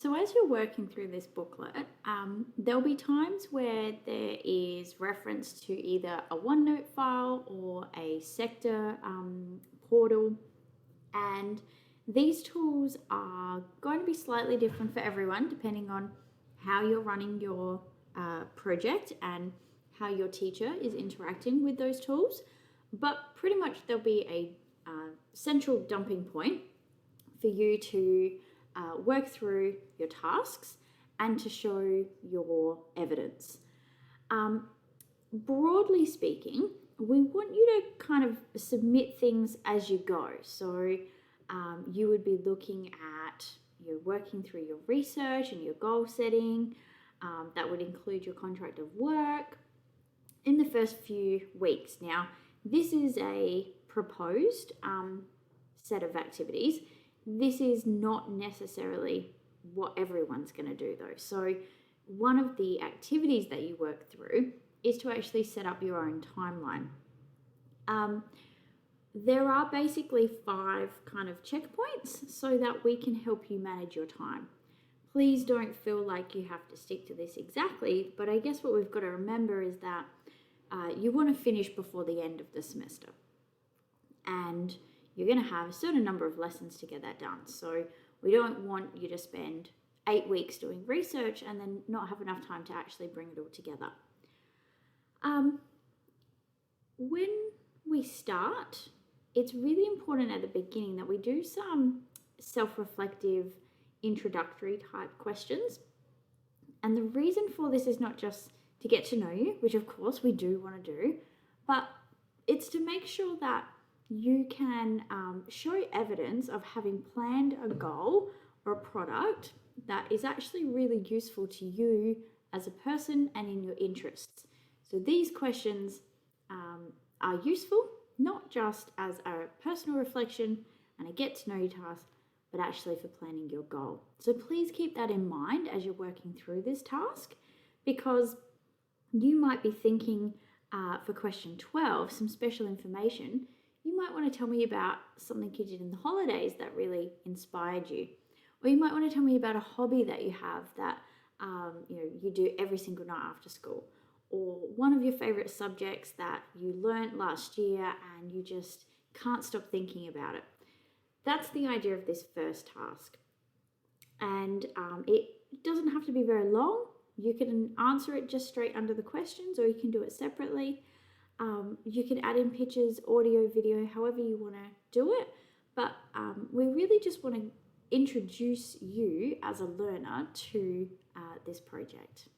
So as you're working through this booklet, there'll be times where there is reference to either a OneNote file or a sector portal, and these tools are going to be slightly different for everyone depending on how you're running your project and how your teacher is interacting with those tools. But pretty much there'll be a central dumping point for you to work through your tasks and to show your evidence. Broadly speaking, we want you to kind of submit things as you go. So you would be looking at, you're working through your research and your goal setting. That would include your contract of work in the first few weeks. Now, this is a proposed set of activities. This is not necessarily what everyone's going to do though. So one of the activities that you work through is to actually set up your own timeline. There are basically 5 kind of checkpoints so that we can help you manage your time. Please don't feel like you have to stick to this exactly, but I guess what we've got to remember is that you want to finish before the end of the semester. And you're going to have a certain number of lessons to get that done. So we don't want you to spend 8 weeks doing research and then not have enough time to actually bring it all together. When we start, it's really important at the beginning that we do some self-reflective introductory type questions. And the reason for this is not just to get to know you, which of course we do want to do, but it's to make sure that you can show evidence of having planned a goal or a product that is actually really useful to you as a person and in your interests. So these questions are useful, not just as a personal reflection and a get to know you task, but actually for planning your goal. So please keep that in mind as you're working through this task, because you might be thinking for question 12, some special information. You might want to tell me about something you did in the holidays that really inspired you. Or you might want to tell me about a hobby that you have that you do every single night after school. Or one of your favorite subjects that you learnt last year and you just can't stop thinking about it. That's the idea of this first task. And it doesn't have to be very long. You can answer it just straight under the questions, or you can do it separately. You can add in pictures, audio, video, however you want to do it. But we really just want to introduce you as a learner to this project.